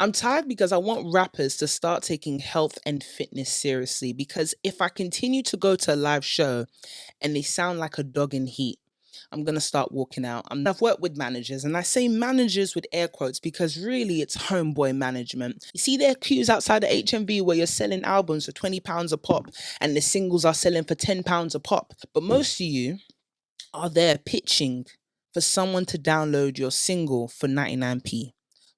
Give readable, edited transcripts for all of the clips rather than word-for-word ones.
I'm tired because I want rappers to start taking health and fitness seriously. Because if I continue to go to a live show and they sound like a dog in heat, I'm going to start walking out. I've worked with managers, and I say managers with air quotes because really it's homeboy management. You see their queues outside the HMV where you're selling albums for £20 a pop and the singles are selling for £10 a pop. But most of you are there pitching for someone to download your single for 99p,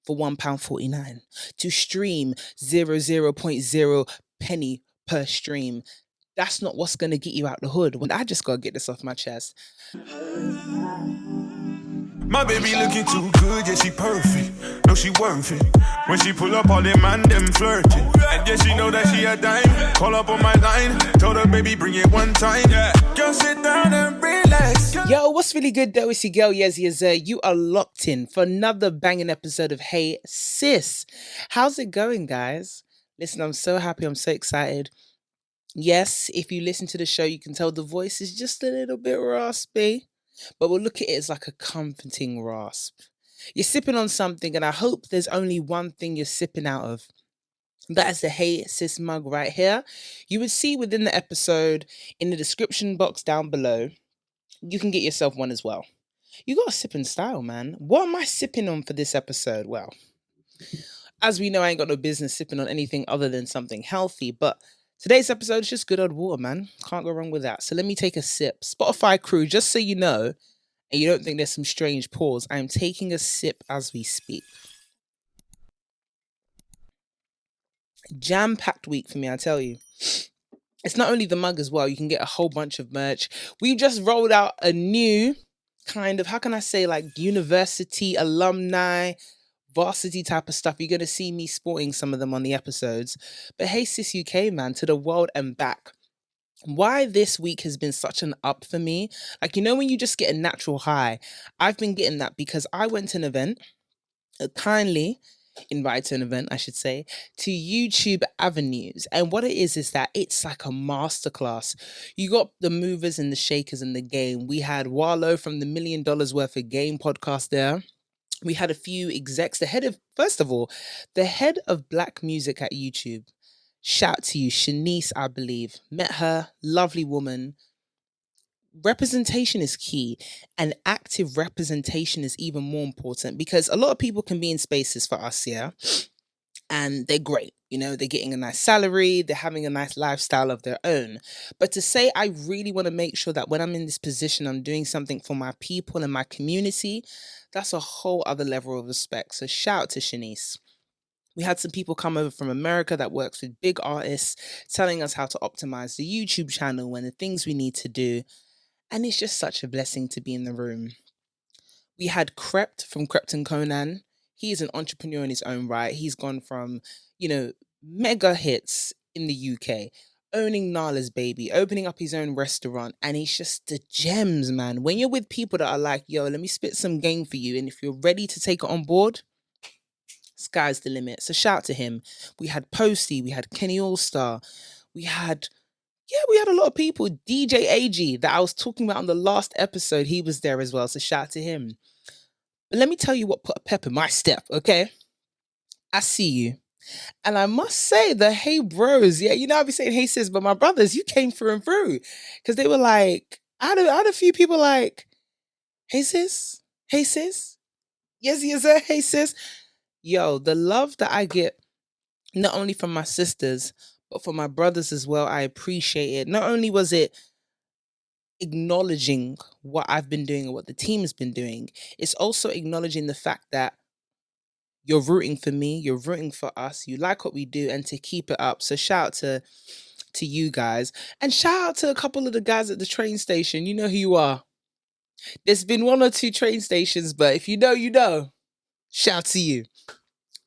for £1.49, to stream zero point zero penny per stream. That's not what's going to get you out the hood. When I just got to get this off my chest. My baby looking too good, yeah, she perfect. No, she worth it. When she pull up, all them man, them flirting. And yeah, she know that she a dime. Call up on my line, told her, baby, bring it one time. Yeah, just sit down and relax. Yo, what's really good though? It's your girl, Yezzir. You are locked in for another banging episode of Hey Sis. How's it going, guys? Listen, I'm so happy. I'm so excited. Yes, if you listen to the show, you can tell the voice is just a little bit raspy, but we'll look at it as like a comforting rasp. You're sipping on something, and I hope there's only one thing you're sipping out of. That is the Hey Sis mug right here. You would see within the episode in the description box down below, you can get yourself one as well. You got to sip in style, man. What am I sipping on for this episode? Well, as we know, I ain't got no business sipping on anything other than something healthy, but today's episode is just good old water, man. Can't go wrong with that. So let me take a sip. Spotify crew, just so you know, and you don't think there's some strange pause, I am taking a sip as we speak. Jam-packed week for me, I tell you. It's not only the mug as well. You can get a whole bunch of merch. We just rolled out a new kind of, how can I say, like university alumni varsity type of stuff. You're going to see me sporting some of them on the episodes. But hey, Sis UK, man, to the world and back. Why this week has been such an up for me, like, you know, when you just get a natural high, I've been getting that because I went to an event, kindly invited to an event, I should say, to YouTube Avenues. And what it is that it's like a masterclass. You got the movers and the shakers in the game. We had Wallow from the $1 Million Worth of Game podcast there. We had a few execs, first of all, the head of black music at YouTube. Shout to you, Shanice, I believe. Met her, lovely woman. Representation is key, and active representation is even more important because a lot of people can be in spaces for us, yeah, and they're great. You know, they're getting a nice salary, they're having a nice lifestyle of their own. But to say I really want to make sure that when I'm in this position, I'm doing something for my people and my community, that's a whole other level of respect. So shout out to Shanice. We had some people come over from America that works with big artists, telling us how to optimize the YouTube channel and the things we need to do. And it's just such a blessing to be in the room. We had Krept from Krept and Conan. He is an entrepreneur in his own right. He's gone from, mega hits in the UK, owning Nala's Baby, opening up his own restaurant, and he's just the gems, man. When you're with people that are like, yo, let me spit some game for you, and if you're ready to take it on board, sky's the limit. So shout out to him. We had Posty, we had Kenny Allstar, we had a lot of people. DJ AG that I was talking about on the last episode, he was there as well. So shout out to him. But let me tell you what put a pep in my step, okay? I see you. And I must say the hey bros, yeah, you know, I'll be saying hey sis, but my brothers, you came through and through. Because they were like, I had a few people like, hey sis, Yezzir, hey sis. Yo, the love that I get, not only from my sisters, but for my brothers as well, I appreciate it. Not only was it acknowledging what I've been doing and what the team has been doing, it's also acknowledging the fact that you're rooting for me, you're rooting for us, you like what we do, and to keep it up. So shout out to you guys. And shout out to a couple of the guys at the train station. You know who you are. There's been one or two train stations, but if you know, you know. Shout out to you.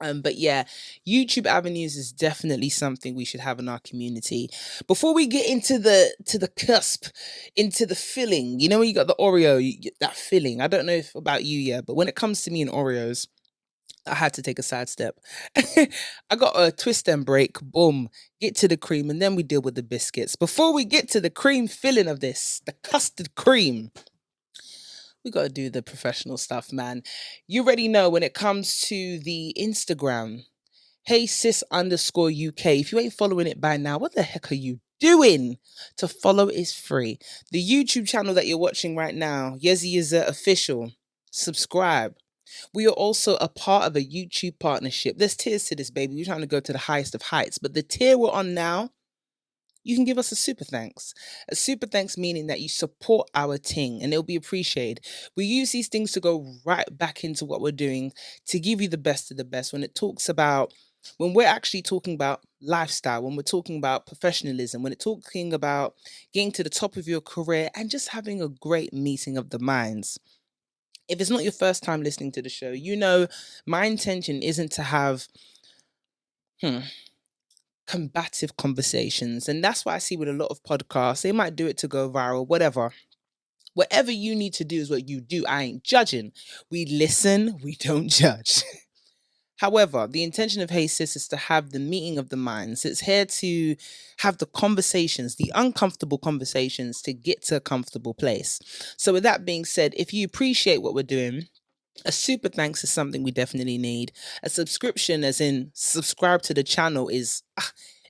But yeah, YouTube Avenues is definitely something we should have in our community. Before we get into the cusp, into the filling, you know when you got the Oreo, you get that filling. I don't know if about you yet, but when it comes to me and Oreos, I had to take a sidestep. I got a twist and break, boom, get to the cream, and then we deal with the biscuits. Before we get to the cream filling of this, the custard cream, we got to do the professional stuff, man. You already know when it comes to the Instagram, Hey sis underscore UK. If you ain't following it by now, what the heck are you doing? To follow is free. The YouTube channel that you're watching right now, Yezzi is official. Subscribe. We are also a part of a YouTube partnership. There's tiers to this, baby. We're trying to go to the highest of heights. But the tier we're on now, you can give us a super thanks. A super thanks meaning that you support our ting and it'll be appreciated. We use these things to go right back into what we're doing to give you the best of the best when we're actually talking about lifestyle, when we're talking about professionalism, when it's talking about getting to the top of your career and just having a great meeting of the minds. If it's not your first time listening to the show, you know my intention isn't to have hmm, combative conversations. And that's what I see with a lot of podcasts. They might do it to go viral, whatever. Whatever you need to do is what you do. I ain't judging. We listen, we don't judge. However, the intention of Hey Sis is to have the meeting of the minds. It's here to have the conversations, the uncomfortable conversations to get to a comfortable place. So, with that being said, if you appreciate what we're doing, a super thanks is something we definitely need. A subscription, as in subscribe to the channel, is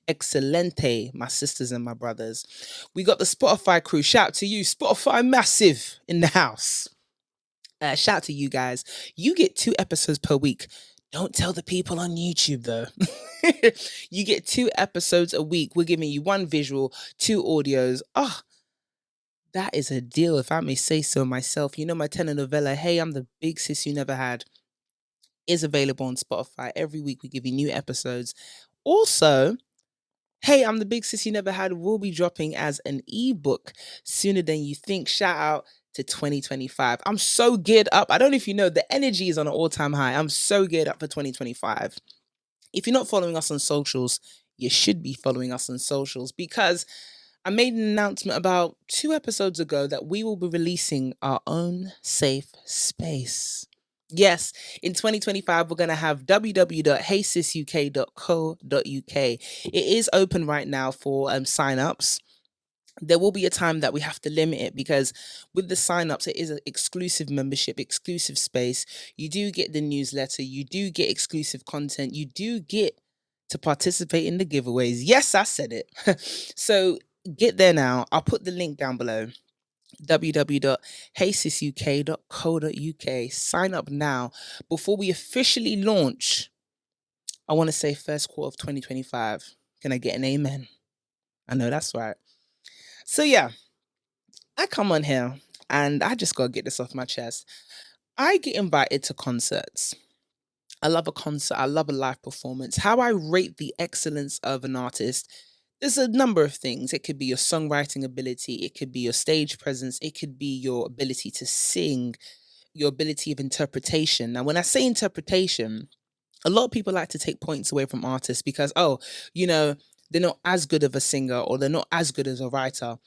excelente, my sisters and my brothers. We got the Spotify crew. Shout out to you, Spotify massive in the house. Shout out to you guys. You get 2 episodes per week. Don't tell the people on YouTube though. You get 2 episodes a week. We're giving you 1 visual, 2 audios. Oh, that is a deal, if I may say so myself. You know, my telenovela, Hey, I'm the Big Sis You Never Had, is available on Spotify. Every week we give you new episodes. Also, Hey, I'm the Big Sis You Never Had will be dropping as an ebook sooner than you think. Shout out to 2025. I'm so geared up. I don't know if you know, the energy is on an all-time high. I'm so geared up for 2025. If you're not following us on socials, you should be following us on socials because I made an announcement about 2 episodes ago that we will be releasing our own safe space. Yes, in 2025, we're going to have www.heysisuk.co.uk. It is open right now for sign-ups. There will be a time that we have to limit it because with the sign-ups, it is an exclusive membership, exclusive space. You do get the newsletter. You do get exclusive content. You do get to participate in the giveaways. Yes, I said it. So get there now. I'll put the link down below. www.heysisuk.co.uk. Sign up now before we officially launch. I want to say first quarter of 2025. Can I get an amen? I know that's right. So yeah, I come on here and I just gotta get this off my chest. I get invited to concerts. I love a concert. I love a live performance. How I rate the excellence of an artist, there's a number of things. It could be your songwriting ability, it could be your stage presence, it could be your ability to sing, your ability of interpretation. Now, when I say interpretation, a lot of people like to take points away from artists because, oh, you know, they're not as good of a singer or they're not as good as a writer.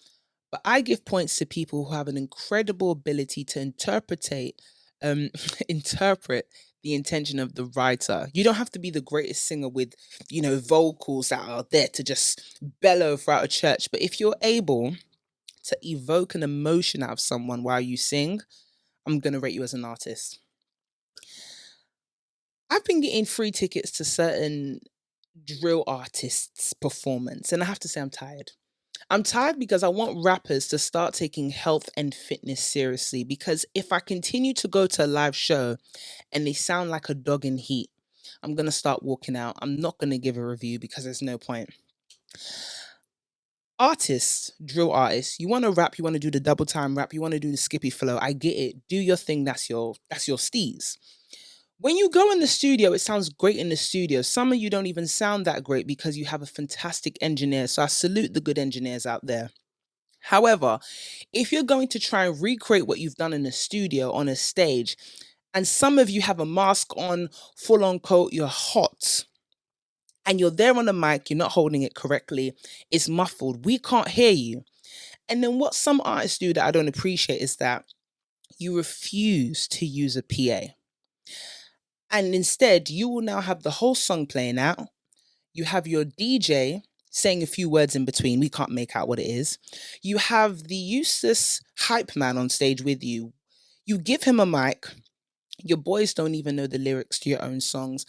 But I give points to people who have an incredible ability to interpret the intention of the writer. You don't have to be the greatest singer with, vocals that are there to just bellow throughout a church. But if you're able to evoke an emotion out of someone while you sing, I'm going to rate you as an artist. I've been getting free tickets to certain drill artists' performance, and I have to say I'm tired. I'm tired because I want rappers to start taking health and fitness seriously. Because if I continue to go to a live show and they sound like a dog in heat, I'm going to start walking out. I'm not going to give a review because there's no point. Artists, drill artists, you want to rap, you want to do the double time rap, you want to do the skippy flow. I get it. Do your thing. That's your steez. When you go in the studio, it sounds great in the studio. Some of you don't even sound that great because you have a fantastic engineer. So I salute the good engineers out there. However, if you're going to try and recreate what you've done in the studio on a stage, and some of you have a mask on, full on coat, you're hot, and you're there on the mic, you're not holding it correctly, it's muffled, we can't hear you. And then what some artists do that I don't appreciate is that you refuse to use a PA. And instead, you will now have the whole song playing out. You have your DJ saying a few words in between. We can't make out what it is. You have the useless hype man on stage with you. You give him a mic. Your boys don't even know the lyrics to your own songs.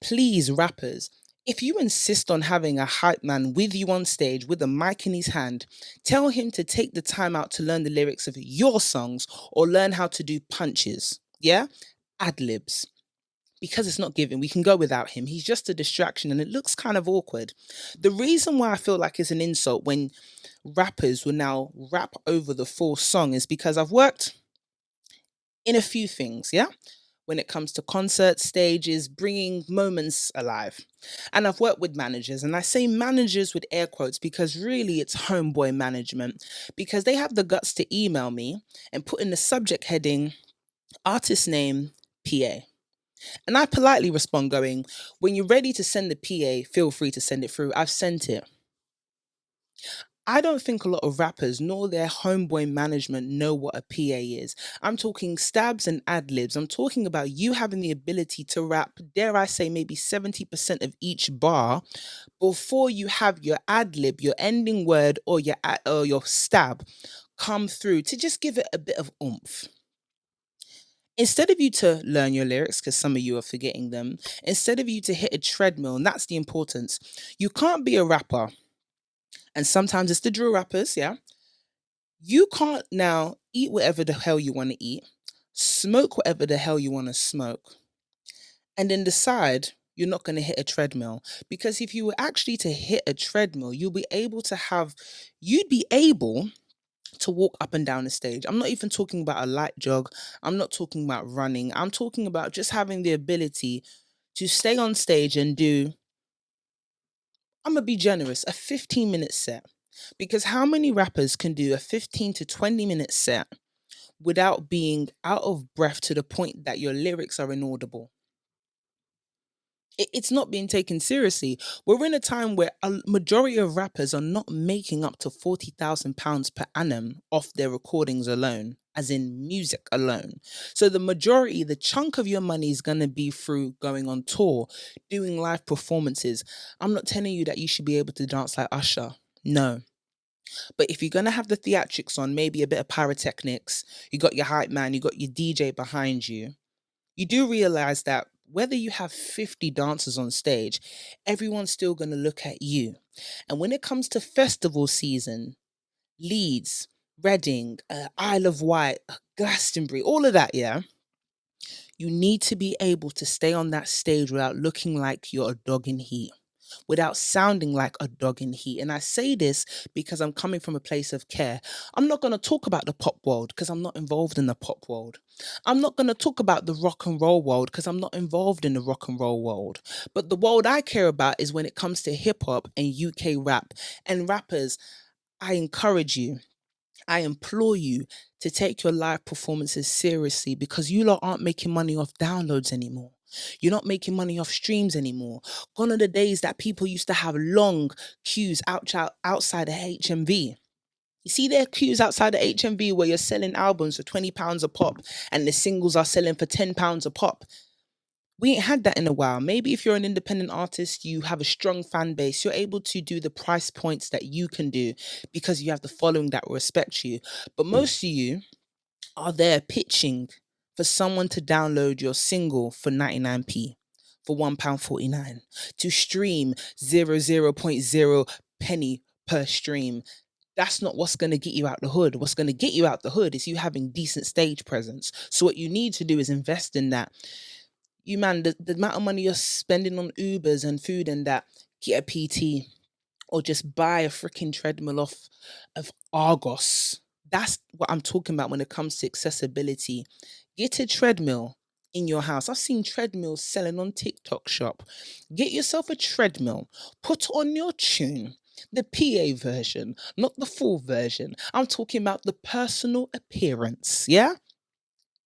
Please, rappers, if you insist on having a hype man with you on stage with a mic in his hand, tell him to take the time out to learn the lyrics of your songs or learn how to do punches. Yeah? Ad libs. Because it's not given, we can go without him. He's just a distraction and it looks kind of awkward. The reason why I feel like it's an insult when rappers will now rap over the full song is because I've worked in a few things, yeah? When it comes to concerts, stages, bringing moments alive. And I've worked with managers, and I say managers with air quotes because really it's homeboy management, because they have the guts to email me and put in the subject heading artist name PA. And I politely respond, going, when you're ready to send the PA, feel free to send it through. I've sent it. I don't think a lot of rappers nor their homeboy management know what a PA is. I'm talking stabs and ad libs. I'm talking about you having the ability to rap, dare I say, maybe 70% of each bar before you have your ad lib, your ending word, or your stab come through to just give it a bit of oomph. Instead of you to learn your lyrics, because some of you are forgetting them, instead of you to hit a treadmill, and that's the importance, you can't be a rapper. And sometimes it's the drill rappers, yeah. You can't now eat whatever the hell you want to eat, smoke whatever the hell you want to smoke, and then decide you're not going to hit a treadmill. Because if you were actually to hit a treadmill, you'd be able to walk up and down the stage. I'm not even talking about a light jog. I'm not talking about running. I'm talking about just having the ability to stay on stage and do, I'm going to be generous, a 15-minute set. Because how many rappers can do a 15 to 20-minute set without being out of breath to the point that your lyrics are inaudible? It's not being taken seriously. We're in a time where a majority of rappers are not making up to £40,000 per annum off their recordings alone, as in music alone. So the majority, the chunk of your money is going to be through going on tour, doing live performances. I'm not telling you that you should be able to dance like Usher. No. But if you're gonna have the theatrics on, maybe a bit of pyrotechnics, you got your hype man, you got your DJ behind you, you do realize that whether you have 50 dancers on stage, everyone's still gonna look at you. And when it comes to festival season, Leeds, Reading, Isle of Wight, Glastonbury, all of that, yeah, you need to be able to stay on that stage without looking like you're a dog in heat, without sounding like a dog in heat. And I say this because I'm coming from a place of care. I'm not going to talk about the pop world because I'm not involved in the pop world. I'm not going to talk about the rock and roll world because I'm not involved in the rock and roll world. But the world I care about is when it comes to hip hop and UK rap. And rappers, I encourage you, I implore you to take your live performances seriously because you lot aren't making money off downloads anymore. You're not making money off streams anymore. Gone are the days that people used to have long queues outside the HMV. You see their queues outside the HMV where you're selling albums for £20 a pop and the singles are selling for £10 a pop. We ain't had that in a while. Maybe if you're an independent artist, you have a strong fan base, you're able to do the price points that you can do because you have the following that will respect you. But most of you are there pitching for someone to download your single for 99p, for £1.49, to stream 0.0 penny per stream. That's not what's going to get you out the hood. What's going to get you out the hood is you having decent stage presence. So what you need to do is invest in that. You man, the amount of money you're spending on Ubers and food and that, get a PT or just buy a freaking treadmill off of Argos. That's what I'm talking about when it comes to accessibility. Get a treadmill in your house. I've seen treadmills selling on TikTok shop. Get yourself a treadmill. Put on your tune. The PA version, not the full version. I'm talking about the personal appearance, yeah?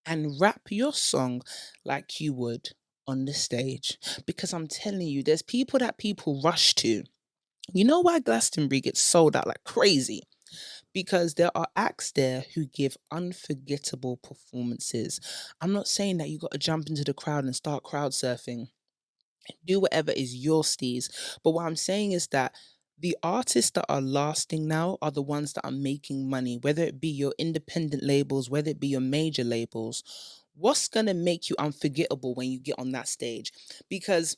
And rap your song like you would on the stage. Because I'm telling you, there's people that people rush to. You know why Glastonbury gets sold out like crazy? Because there are acts there who give unforgettable performances. I'm not saying that you got to jump into the crowd and start crowd surfing. Do whatever is your steez. But what I'm saying is that the artists that are lasting now are the ones that are making money, whether it be your independent labels, whether it be your major labels. What's going to make you unforgettable when you get on that stage? Because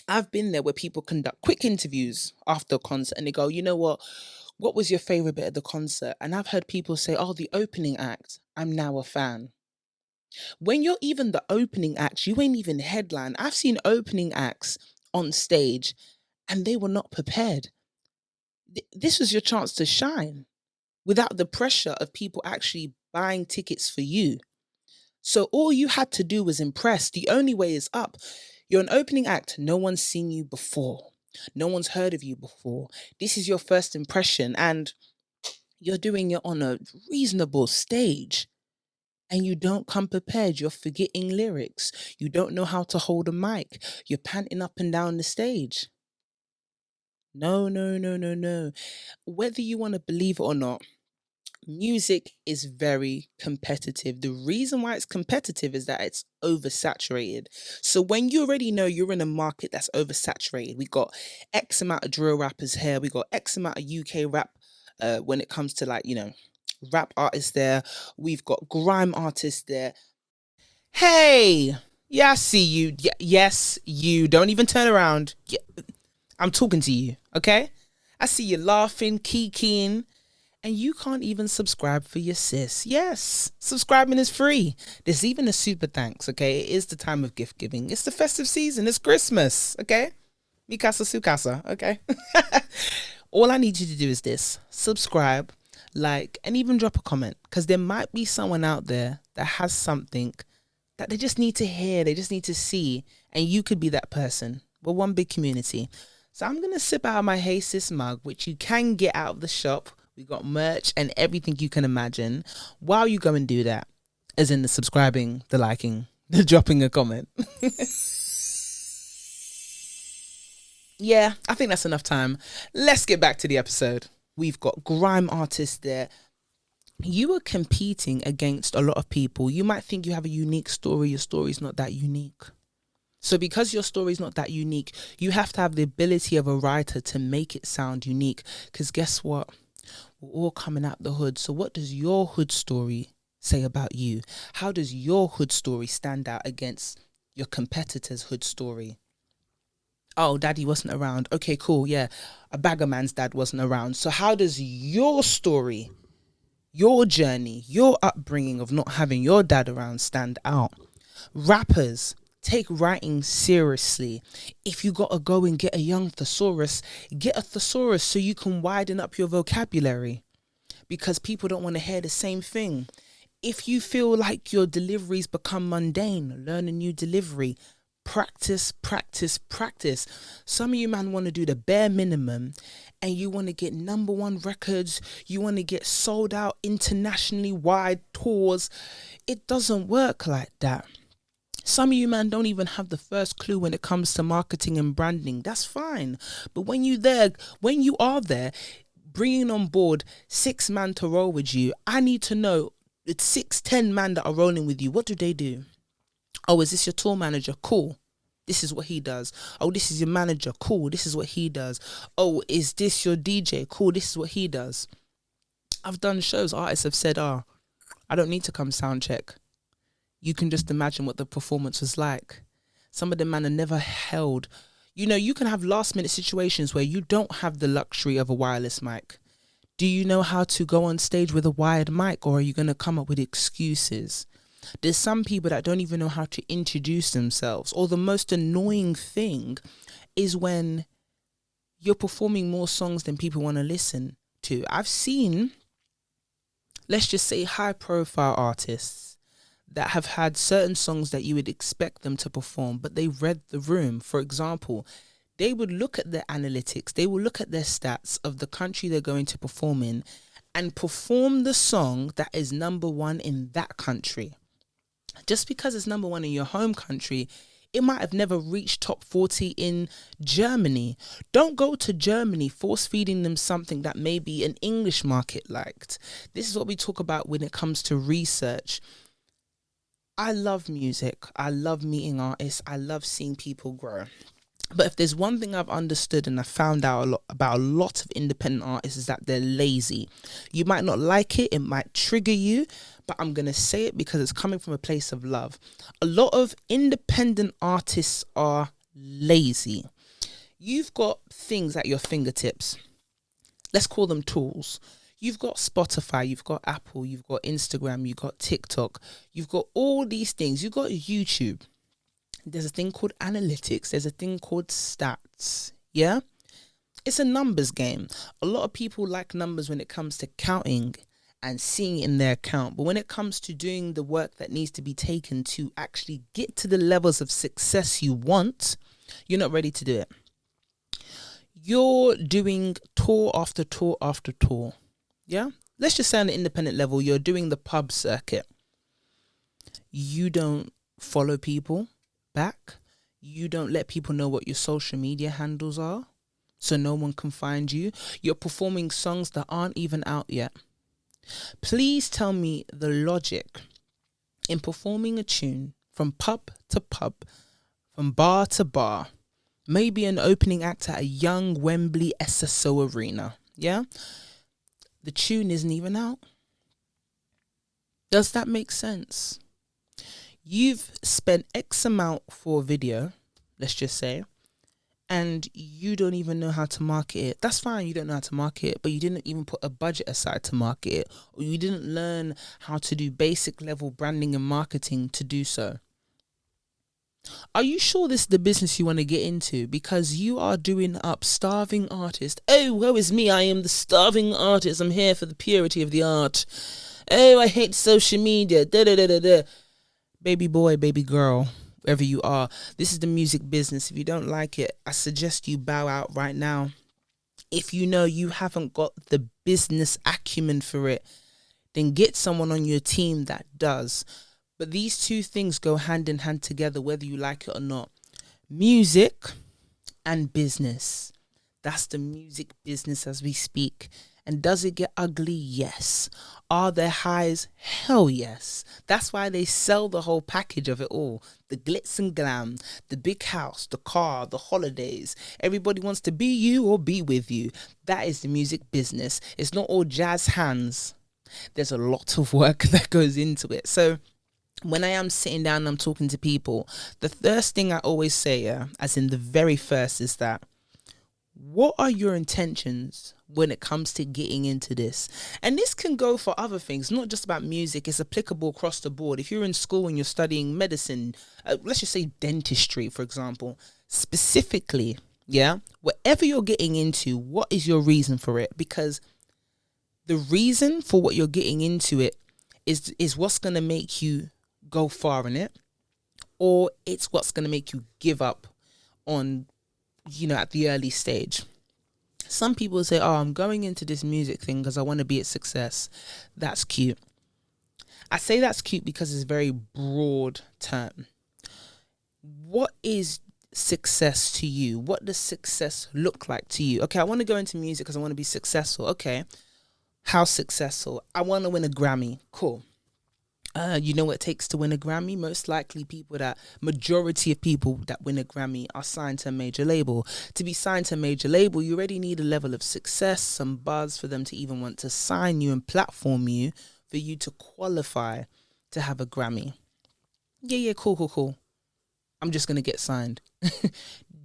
I've been there where people conduct quick interviews after a concert and they go, you know what was your favorite bit of the concert? And I've heard people say, oh, the opening act, I'm now a fan. When you're even the opening act, you ain't even headline. I've seen opening acts on stage and they were not prepared. This was your chance to shine without the pressure of people actually buying tickets for you. So all you had to do was impress. The only way is up. You're an opening act. No one's seen you before. No one's heard of you before. This is your first impression and you're doing it on a reasonable stage. And you don't come prepared. You're forgetting lyrics. You don't know how to hold a mic. You're panting up and down the stage. No, no, no, no, no. Whether you want to believe it or not, music is very competitive. The reason why it's competitive is that it's oversaturated. So when you already know you're in a market that's oversaturated, we got X amount of drill rappers here, we got X amount of UK rap when it comes to like, rap artists there, we've got grime artists there. Hey, yeah, I see you. Yes, you. Don't even turn around. Yeah, I'm talking to you, okay? I see you laughing, kikiing, and you can't even subscribe for your sis. Yes, subscribing is free. There's even a super thanks, okay? It is the time of gift giving. It's the festive season. It's Christmas, okay? Mi casa, su casa, okay? All I need you to do is this. Subscribe, like, and even drop a comment. Because there might be someone out there that has something that they just need to hear. They just need to see. And you could be that person. We're one big community. So I'm going to sip out of my Hey Sis mug, which you can get out of the shop. We got merch and everything you can imagine. While you go and do that, as in the subscribing, the liking, the dropping a comment. Yeah, I think that's enough time. Let's get back to the episode. We've got grime artists there. You are competing against a lot of people. You might think you have a unique story. Your story is not that unique. So because your story is not that unique, you have to have the ability of a writer to make it sound unique. Because guess what? We're all coming out the hood. So what does your hood story say about you? How does your hood story stand out against your competitor's hood story? Oh, daddy wasn't around. Okay, cool. Yeah, a bagger man's dad wasn't around. So how does your story, your journey, your upbringing of not having your dad around stand out? Rappers, take writing seriously. If you gotta go and get a young thesaurus, get a thesaurus so you can widen up your vocabulary. Because people don't want to hear the same thing. If you feel like your deliveries become mundane, learn a new delivery. Practice, practice, practice. Some of you man want to do the bare minimum and you want to get #1 records. You want to get sold out internationally wide tours. It doesn't work like that. Some of you man don't even have the first clue when it comes to marketing and branding. That's fine. But when you are there, bringing on board 6 man to roll with you, I need to know it's 6, 10 man that are rolling with you. What do they do? Oh, is this your tour manager? Cool. This is what he does. Oh, this is your manager. Cool. This is what he does. Oh, is this your DJ? Cool. This is what he does. I've done shows. Artists have said, I don't need to come sound check. You can just imagine what the performance was like. Some of the men are never held. You can have last minute situations where you don't have the luxury of a wireless mic. Do you know how to go on stage with a wired mic, or are you going to come up with excuses? There's some people that don't even know how to introduce themselves. Or the most annoying thing is when you're performing more songs than people want to listen to. I've seen, let's just say, high profile artists that have had certain songs that you would expect them to perform, but they read the room. For example, they would look at their analytics, they will look at their stats of the country they're going to perform in and perform the song that is #1 in that country. Just because it's #1 in your home country, it might have never reached top 40 in Germany. Don't go to Germany force feeding them something that maybe an English market liked. This is what we talk about when it comes to research. I love music. I love meeting artists. I love seeing people grow. But if there's one thing I've understood and I found out about a lot of independent artists is that they're lazy. You might not like it. It might trigger you. But I'm going to say it because it's coming from a place of love. A lot of independent artists are lazy. You've got things at your fingertips. Let's call them tools. You've got Spotify, you've got Apple, you've got Instagram, you've got TikTok, you've got all these things. You've got YouTube. There's a thing called analytics. There's a thing called stats. Yeah? It's a numbers game. A lot of people like numbers when it comes to counting and seeing it in their account. But when it comes to doing the work that needs to be taken to actually get to the levels of success you want, you're not ready to do it. You're doing tour after tour after tour. Yeah? Let's just say on the independent level, you're doing the pub circuit. You don't follow people back. You don't let people know what your social media handles are, so no one can find you. You're performing songs that aren't even out yet. Please tell me the logic in performing a tune from pub to pub, from bar to bar, maybe an opening act at a young Wembley SSO arena. Yeah? The tune isn't even out. Does that make sense? You've spent X amount for a video, let's just say, and you don't even know how to market it. That's fine, you don't know how to market it, but you didn't even put a budget aside to market it, or you didn't learn how to do basic level branding and marketing to do so. Are you sure this is the business you want to get into? Because you are doing up starving artist. Oh, woe is me, I am the starving artist. I'm here for the purity of the art. Oh, I hate social media. Da da da da da. Baby boy, baby girl, wherever you are, this is the music business. If you don't like it, I suggest you bow out right now. If you know you haven't got the business acumen for it, then get someone on your team that does. But these two things go hand in hand together, whether you like it or not. Music and business. That's the music business as we speak. And does it get ugly? Yes. Are there highs? Hell yes. That's why they sell the whole package of it all. The glitz and glam, the big house, the car, the holidays. Everybody wants to be you or be with you. That is the music business. It's not all jazz hands. There's a lot of work that goes into it. So when I am sitting down and I'm talking to people, the first thing I always say, as in the very first, is that what are your intentions when it comes to getting into this? And this can go for other things, not just about music. It's applicable across the board. If you're in school and you're studying medicine, let's just say dentistry, for example, specifically, yeah, whatever you're getting into, what is your reason for it? Because the reason for what you're getting into it is what's going to make you go far in it, or it's what's going to make you give up on, at the early stage. Some people say, oh, I'm going into this music thing because I want to be a success. That's cute. I say that's cute because it's a very broad term. What is success to you? What does success look like to you? Okay, I want to go into music because I want to be successful. Okay, how successful? I want to win a Grammy. Cool. You know what it takes to win a Grammy? Most likely majority of people that win a Grammy are signed to a major label. To be signed to a major label, you already need a level of success, some buzz for them to even want to sign you and platform you for you to qualify to have a Grammy. Yeah, cool. I'm just going to get signed.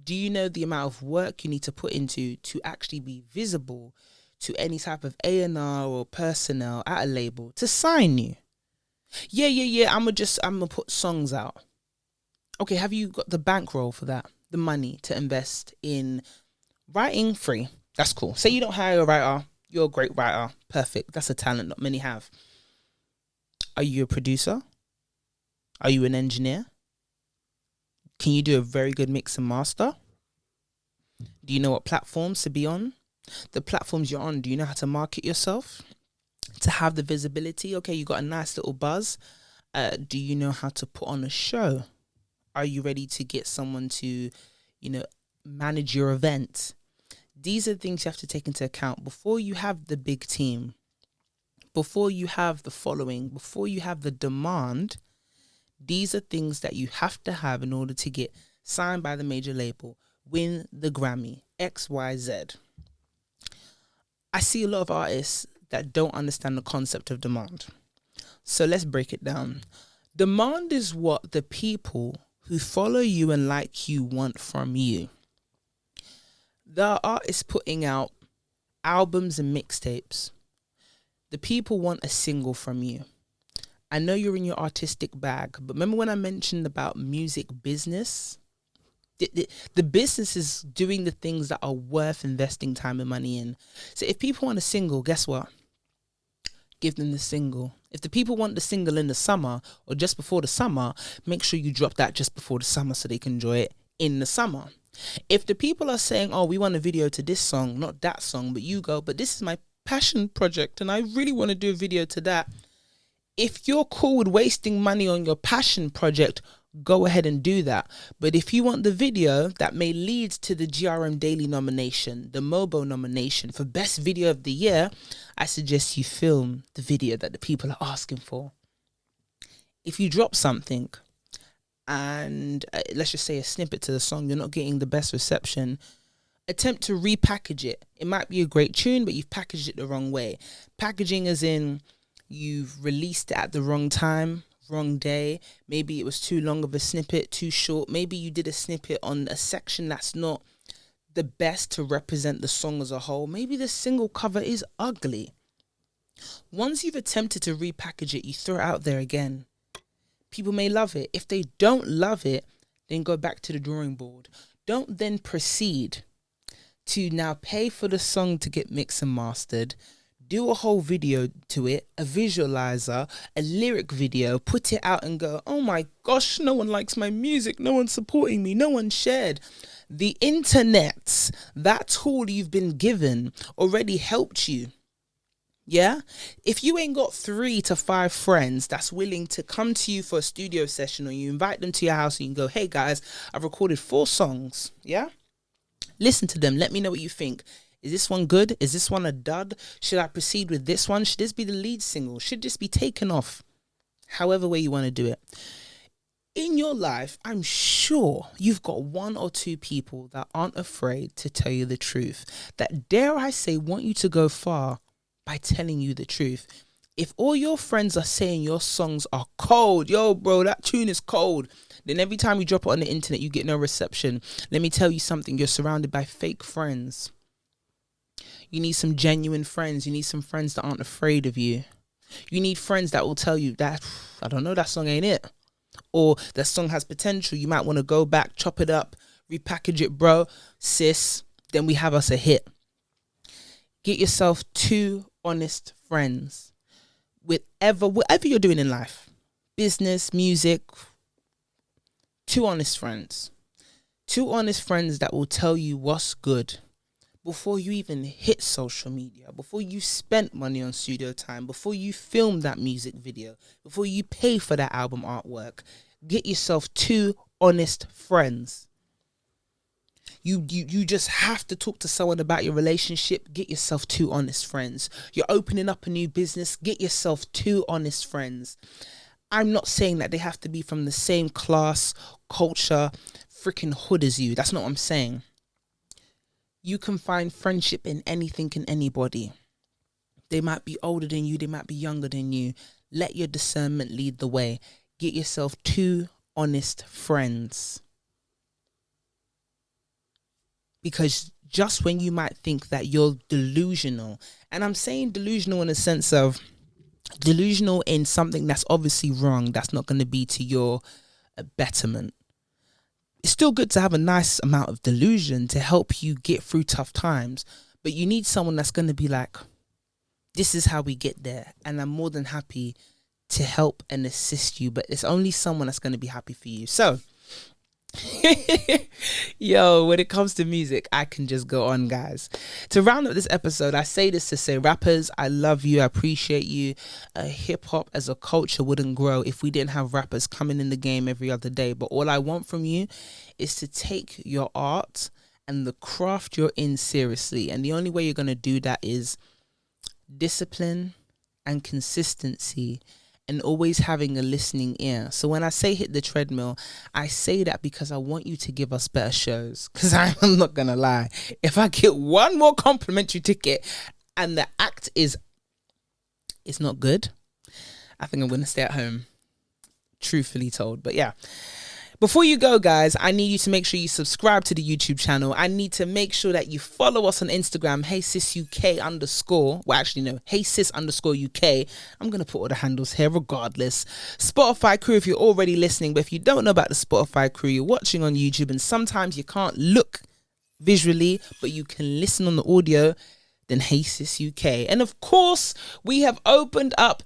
Do you know the amount of work you need to put into to actually be visible to any type of A&R or personnel at a label to sign you? Yeah. I'm gonna put songs out. Okay, have you got the bankroll for that? The money to invest in writing? Free. That's cool. Say you don't hire a writer. You're a great writer. Perfect. That's a talent not many have. Are you a producer? Are you an engineer? Can you do a very good mix and master? Do you know what platforms to be on? The platforms you're on, do you know how to market yourself? To have the visibility? Okay, you got a nice little buzz. Do you know how to put on a show? Are you ready to get someone to, manage your event? These are things you have to take into account before you have the big team, before you have the following, before you have the demand. These are things that you have to have in order to get signed by the major label, win the Grammy, X, Y, Z. I see a lot of artists that don't understand the concept of demand. So let's break it down. Demand is what the people who follow you and like you want from you. There are artists putting out albums and mixtapes. The people want a single from you. I know you're in your artistic bag, but remember when I mentioned about music business? The business is doing the things that are worth investing time and money in. So if people want a single, guess what? Give them the single. If the people want the single in the summer or just before the summer, make sure you drop that just before the summer so they can enjoy it in the summer. If the people are saying, oh, we want a video to this song, not that song, but you go, but this is my passion project and I really want to do a video to that. If you're cool with wasting money on your passion project, go ahead and do that. But if you want the video that may lead to the GRM Daily nomination, the MOBO nomination for Best Video of the Year, I suggest you film the video that the people are asking for. If you drop something and let's just say a snippet to the song, you're not getting the best reception, attempt to repackage it. It might be a great tune, but you've packaged it the wrong way. Packaging as in you've released it at the wrong time, wrong day. Maybe it was too long of a snippet, too short. Maybe you did a snippet on a section that's not the best to represent the song as a whole. Maybe the single cover is ugly. Once you've attempted to repackage it, you throw it out there again. People may love it. If they don't love it, then go back to the drawing board. Don't then proceed to now pay for the song to get mixed and mastered, do a whole video to it, a visualizer, a lyric video, put it out and go, oh my gosh, no one likes my music, no one's supporting me, no one shared. The internet, that tool you've been given, already helped you. Yeah? If you ain't got 3 to 5 friends that's willing to come to you for a studio session, or you invite them to your house and you can go, hey guys, I've recorded 4 songs. Yeah? Listen to them. Let me know what you think. Is this one good? Is this one a dud? Should I proceed with this one? Should this be the lead single? Should this be taken off? However way you want to do it. In your life, I'm sure you've got 1 or 2 people that aren't afraid to tell you the truth, that, dare I say, want you to go far by telling you the truth. If all your friends are saying your songs are cold, yo bro, that tune is cold, then every time you drop it on the internet, you get no reception. Let me tell you something, you're surrounded by fake friends. You need some genuine friends. You need some friends that aren't afraid of you. You need friends that will tell you that, I don't know, that song ain't it. Or that song has potential. You might want to go back, chop it up, repackage it, bro, sis. Then we have us a hit. Get yourself 2 honest friends. Whatever you're doing in life. Business, music. 2 honest friends. 2 honest friends that will tell you what's good. Before you even hit social media, before you spent money on studio time, before you filmed that music video, before you pay for that album artwork, get yourself 2 honest friends. You just have to talk to someone about your relationship. Get yourself 2 honest friends. You're opening up a new business. Get yourself 2 honest friends. I'm not saying that they have to be from the same class, culture, freaking hood as you. That's not what I'm saying. You can find friendship in anything and anybody. They might be older than you. They might be younger than you. Let your discernment lead the way. Get yourself 2 honest friends. Because just when you might think that you're delusional, and I'm saying delusional in a sense of delusional in something that's obviously wrong, that's not going to be to your betterment. It's still good to have a nice amount of delusion to help you get through tough times. But you need someone that's going to be like, this is how we get there. And I'm more than happy to help and assist you. But it's only someone that's going to be happy for you. So, yo, when it comes to music, I can just go on, guys. To round up this episode, I say this to say, rappers, I love you, I appreciate you. Hip hop as a culture wouldn't grow if we didn't have rappers coming in the game every other day. But all I want from you is to take your art and the craft you're in seriously. And the only way you're going to do that is discipline and consistency, and always having a listening ear. So when I say hit the treadmill, I say that because I want you to give us better shows. Because I'm not going to lie. If I get 1 more complimentary ticket and the act is not good, I think I'm going to stay at home. Truthfully told. But yeah, Before you go, guys, I need you to make sure you subscribe to the YouTube channel. I need to make sure that you follow us on Instagram, HeySisUK_. Well, actually, no, HeySis_UK. I'm going to put all the handles here regardless. Spotify crew, if you're already listening, but if you don't know about the Spotify crew, you're watching on YouTube and sometimes you can't look visually, but you can listen on the audio, then HeySisUK. And of course, we have opened up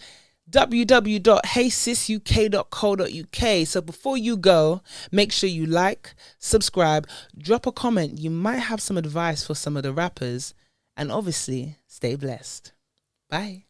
www.heysisuk.co.uk. So before you go, make sure you like, subscribe, drop a comment. You might have some advice for some of the rappers, and obviously stay blessed. Bye.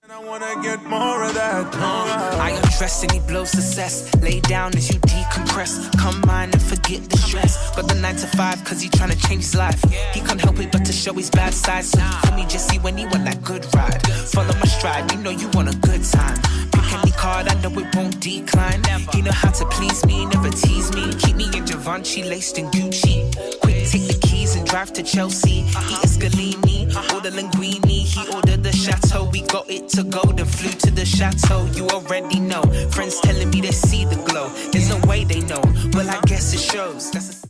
I wanna get more of that. I undress and he blows success. Lay down as you decompress. Come mine and forget the stress. Got the 9 to 5 cause he tryna change his life. He can't help it but to show his bad side. So you call me Yezzi when he want that good ride. Follow my stride, you know you want a good time. Pick any card, I know it won't decline. He know how to please me, never tease me. Keep me in Givenchy, laced in Gucci. Quick, take the keys and drive to Chelsea. He is Scalini, order linguine. He ordered the chateau, we got it to go, then flew to the chateau. You already know, friends telling me they see the glow. There's no way they know, well I guess it shows. That's a